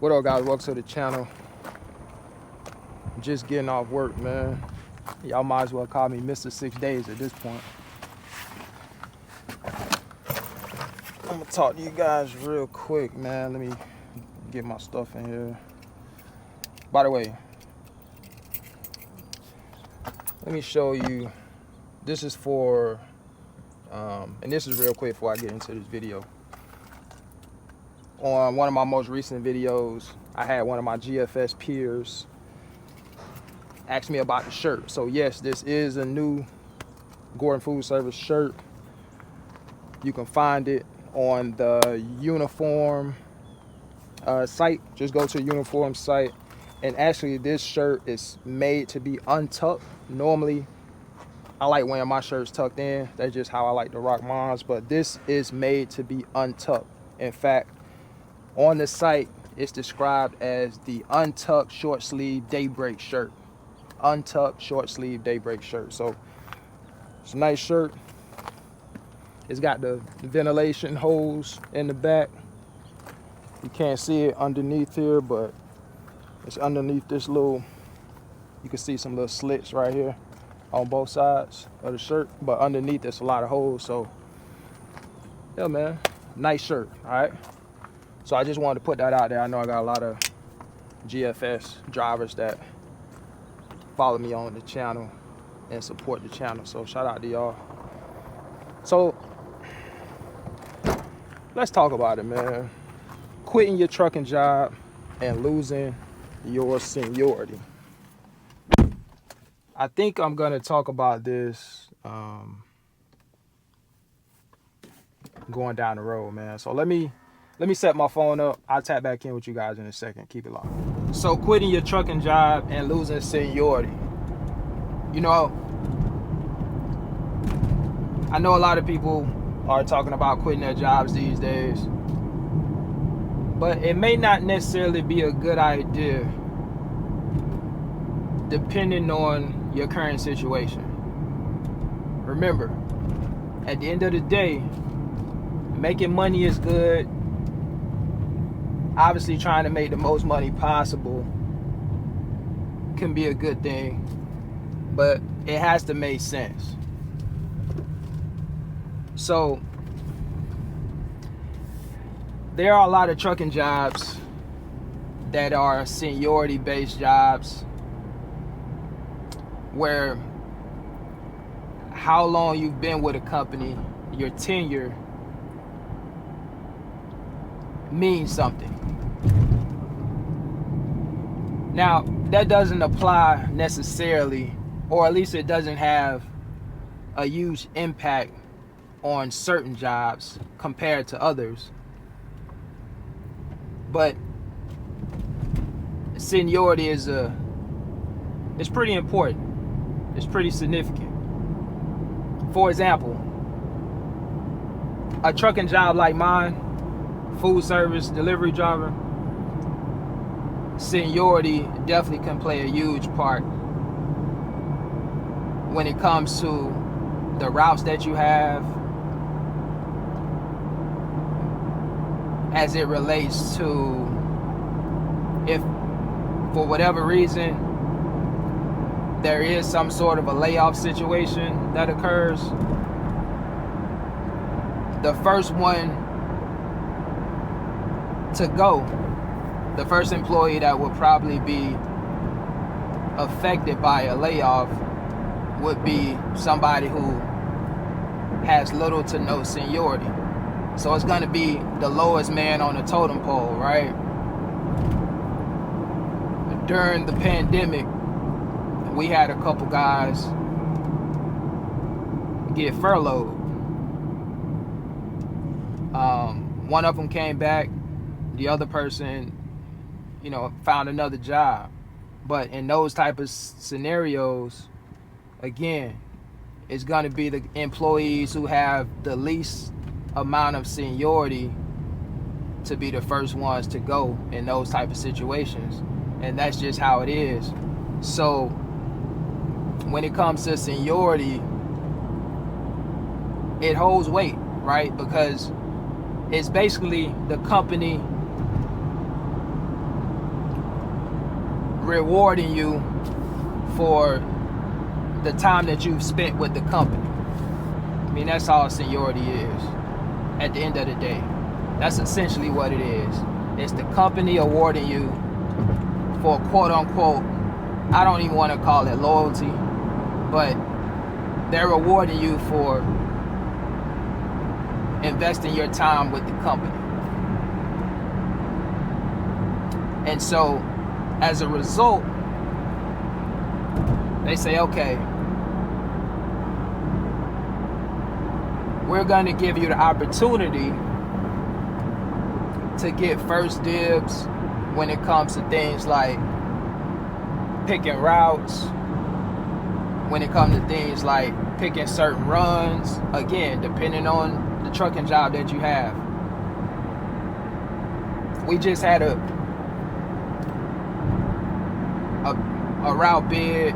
What up, guys? Welcome to the channel. Just getting off work, man. Y'all might as well call me Mr. 6 days at this point. I'm gonna talk to you guys real quick, man. Let me get my stuff in here. By the way, let me show you. This is for, and this is real quick before I get into this video. On one of my most recent videos, I had one of my GFS peers ask me about the shirt. So yes, this is a new Gordon Food Service shirt. You can find it on the uniform site. Just go to the uniform site. And actually this shirt is made to be untucked. Normally, I like wearing my shirts tucked in. That's just how I like to rock mine. But this is made to be untucked. In fact, on the site, it's described as the untucked short sleeve daybreak shirt. Untucked short sleeve daybreak shirt. So it's a nice shirt. It's got the ventilation holes in the back. You can't see it underneath here, but it's underneath this little, you can see some little slits right here on both sides of the shirt, but underneath there's a lot of holes. So yeah, man, nice shirt. All right, so I just wanted to put that out there. I know I got a lot of GFS drivers that follow me on the channel and support the channel, so shout out to y'all. So let's talk about it, man. Quitting your trucking job and losing your seniority. I think I'm gonna talk about this going down the road, man. So let me set my phone up. I'll tap back in with you guys in a second. Keep it locked. So quitting your trucking job and losing seniority. You know, I know a lot of people are talking about quitting their jobs these days, but it may not necessarily be a good idea depending on your current situation. Remember, at the end of the day, making money is good. Obviously, trying to make the most money possible can be a good thing, but it has to make sense. So there are a lot of trucking jobs that are seniority based jobs where how long you've been with a company, your tenure, means something. Now, that doesn't apply necessarily, or at least it doesn't have a huge impact on certain jobs compared to others. But seniority is pretty important. It's pretty significant. For example, a trucking job like mine, food service delivery driver, seniority definitely can play a huge part when it comes to the routes that you have, as it relates to if for whatever reason there is some sort of a layoff situation that occurs. The first one to go, the first employee that would probably be affected by a layoff would be somebody who has little to no seniority. So it's gonna be the lowest man on the totem pole, right? During the pandemic, we had a couple guys get furloughed. One of them came back, the other person, found another job. But in those type of scenarios, again, it's gonna be the employees who have the least amount of seniority to be the first ones to go in those type of situations, and that's just how it is. So when it comes to seniority, it holds weight, right? Because it's basically the company rewarding you for the time that you've spent with the company. I mean, that's all seniority is at the end of the day. That's essentially what it is. It's the company awarding you for quote unquote, I don't even want to call it loyalty, but they're rewarding you for investing your time with the company. And so as a result, they say, okay, we're going to give you the opportunity to get first dibs when it comes to things like picking routes, when it comes to things like picking certain runs, again, depending on the trucking job that you have. We just had a route bid.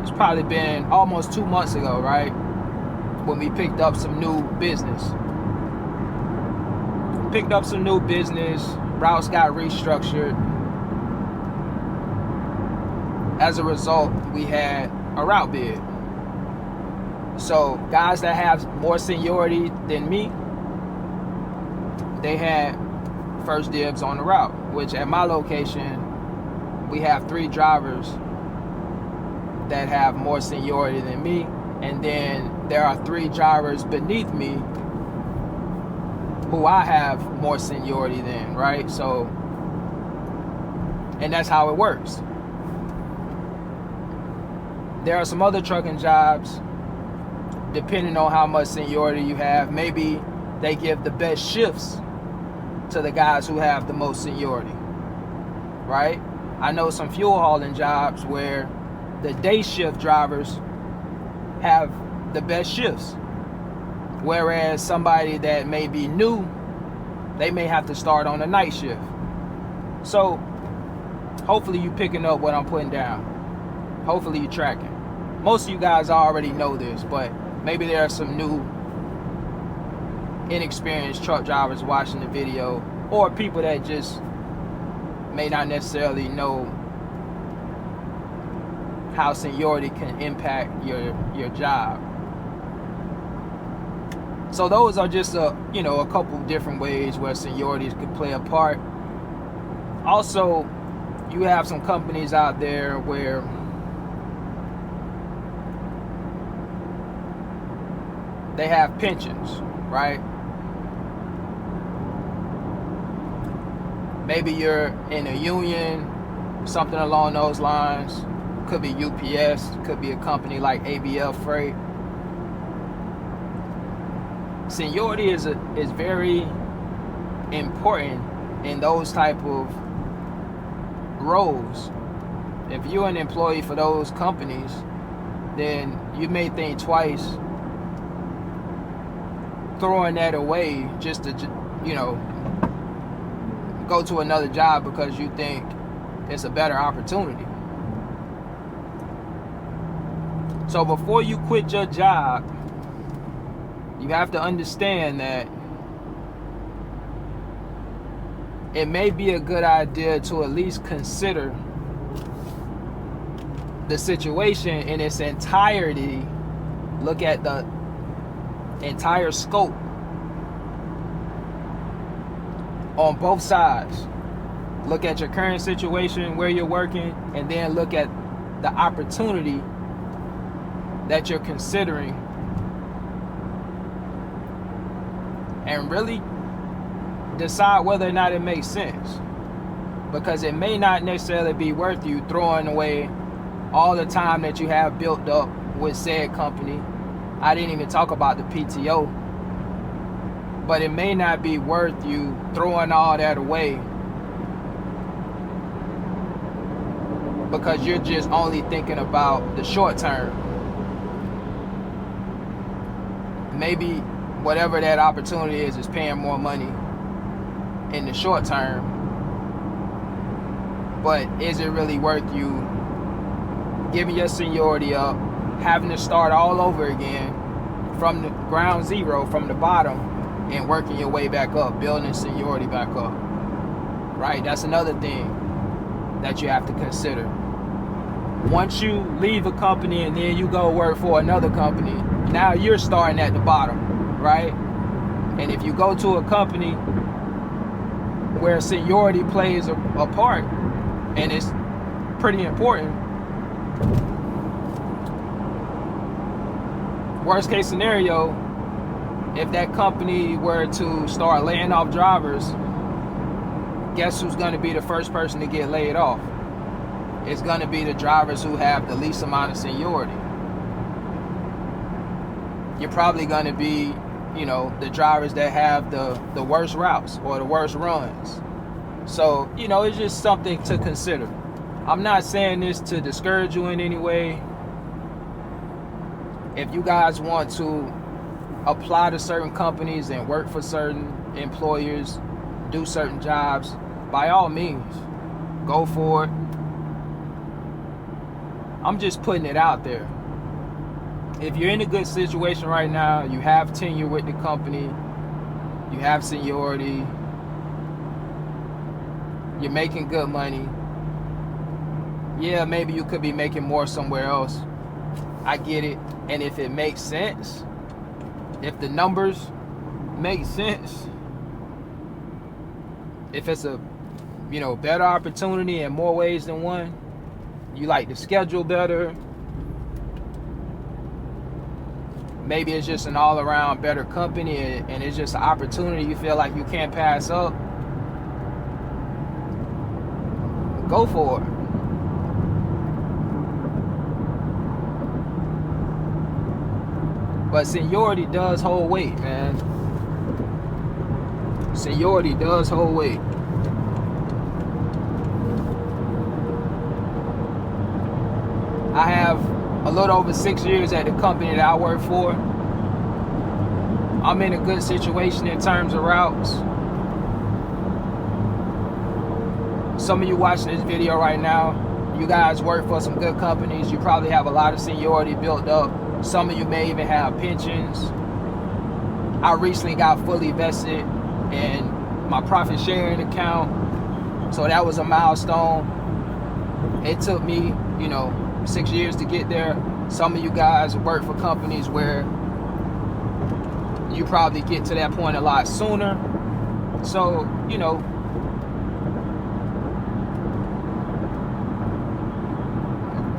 It's probably been almost 2 months ago, right? When we picked up some new business. Routes got restructured. As a result, we had a route bid. So guys that have more seniority than me, they had first dibs on the route, which at my location, we have 3 drivers that have more seniority than me, and then there are 3 drivers beneath me who I have more seniority than, right? So, and that's how it works. There are some other trucking jobs, depending on how much seniority you have, maybe they give the best shifts to the guys who have the most seniority, right? I know some fuel hauling jobs where the day shift drivers have the best shifts, whereas somebody that may be new, they may have to start on a night shift. So hopefully you picking up what I'm putting down. Hopefully you tracking. Most of you guys already know this, but maybe there are some new inexperienced truck drivers watching the video, or people that just may not necessarily know how seniority can impact your job. So those are just a couple different ways where seniorities could play a part. Also, you have some companies out there where they have pensions, right? Maybe you're in a union, something along those lines. Could be UPS, could be a company like ABL Freight. Seniority is very important in those type of roles. If you're an employee for those companies, then you may think twice throwing that away just to go to another job because you think it's a better opportunity. So before you quit your job, you have to understand that it may be a good idea to at least consider the situation in its entirety. Look at the entire scope on both sides. Look at your current situation, where you're working, and then look at the opportunity that you're considering, and really decide whether or not it makes sense, because it may not necessarily be worth you throwing away all the time that you have built up with said company. I didn't even talk about the PTO, but it may not be worth you throwing all that away because you're just only thinking about the short term. Maybe whatever that opportunity is paying more money in the short term, but is it really worth you giving your seniority up, having to start all over again from the ground zero, from the bottom, and working your way back up, building seniority back up? right? That's another thing that you have to consider. Once you leave a company and then you go work for another company, now you're starting at the bottom, right? And if you go to a company where seniority plays a part, and it's pretty important, worst case scenario, if that company were to start laying off drivers, guess who's going to be the first person to get laid off? It's going to be the drivers who have the least amount of seniority. You're probably going to be, the drivers that have the worst routes or the worst runs. So, it's just something to consider. I'm not saying this to discourage you in any way. If you guys want to apply to certain companies and work for certain employers, do certain jobs, by all means, go for it. I'm just putting it out there. If you're in a good situation right now, you have tenure with the company, you have seniority, you're making good money. Yeah, maybe you could be making more somewhere else. I get it. And if it makes sense, if the numbers make sense, if it's a better opportunity in more ways than one, you like the schedule better, maybe it's just an all-around better company and it's just an opportunity you feel like you can't pass up, go for it. But seniority does hold weight, man. Seniority does hold weight. I have a little over 6 years at the company that I work for. I'm in a good situation in terms of routes. Some of you watching this video right now, you guys work for some good companies. You probably have a lot of seniority built up. Some of you may even have pensions. I recently got fully vested in my profit sharing account. So that was a milestone. It took me, 6 years to get there. Some of you guys work for companies where you probably get to that point a lot sooner. So,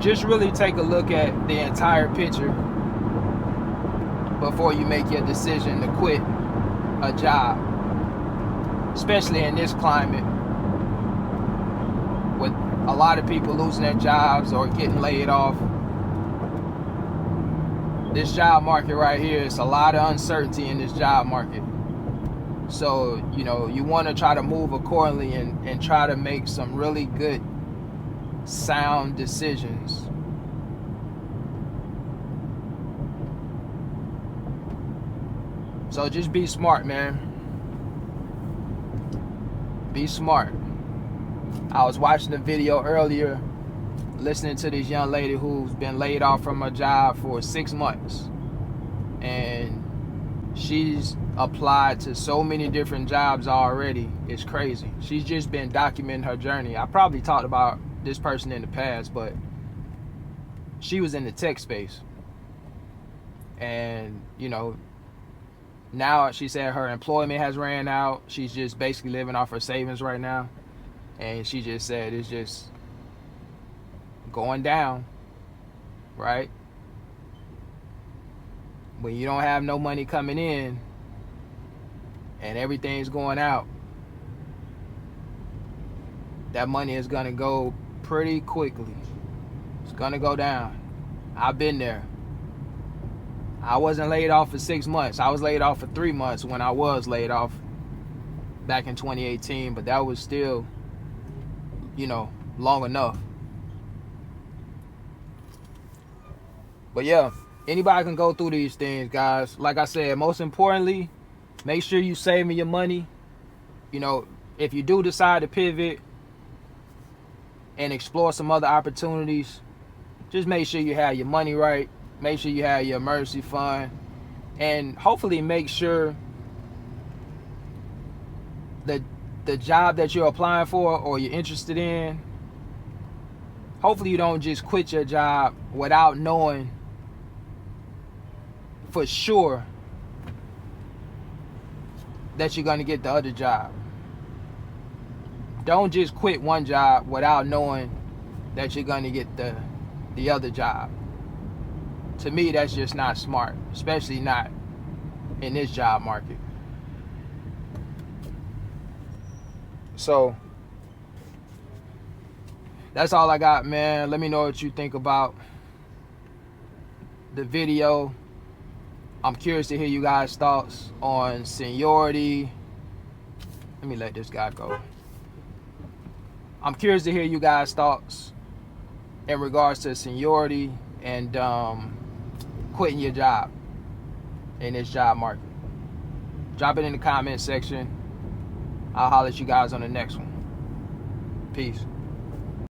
just really take a look at the entire picture before you make your decision to quit a job, especially in this climate with a lot of people losing their jobs or getting laid off. This job market right here, it's a lot of uncertainty in this job market. So, you want to try to move accordingly and try to make some really good, sound decisions. So just be smart, man. Be smart. I was watching a video earlier, listening to this young lady who's been laid off from her job for 6 months. And she's applied to so many different jobs already. It's crazy. She's just been documenting her journey. I probably talked about this person in the past, but she was in the tech space. And, now she said her employment has ran out. She's just basically living off her savings right now. And she just said it's just going down, right? When you don't have no money coming in and everything's going out, that money is going to go pretty quickly. It's going to go down. I've been there. I wasn't laid off for 6 months. I was laid off for 3 months when I was laid off back in 2018, but that was still, long enough. But yeah, anybody can go through these things, guys. Like I said, most importantly, make sure you saving your money. If you do decide to pivot and explore some other opportunities, just make sure you have your money right. Make sure you have your emergency fund, and hopefully make sure that the job that you're applying for or you're interested in, hopefully you don't just quit your job without knowing for sure that you're going to get the other job. Don't just quit one job without knowing that you're going to get the other job. To me, that's just not smart, especially not in this job market. So that's all I got, man. Let me know what you think about the video. I'm curious to hear you guys' thoughts on seniority. Let me let this guy go. I'm curious to hear you guys' thoughts in regards to seniority and quitting your job in this job market. Drop it in the comment section. I'll holler at you guys on the next one. Peace.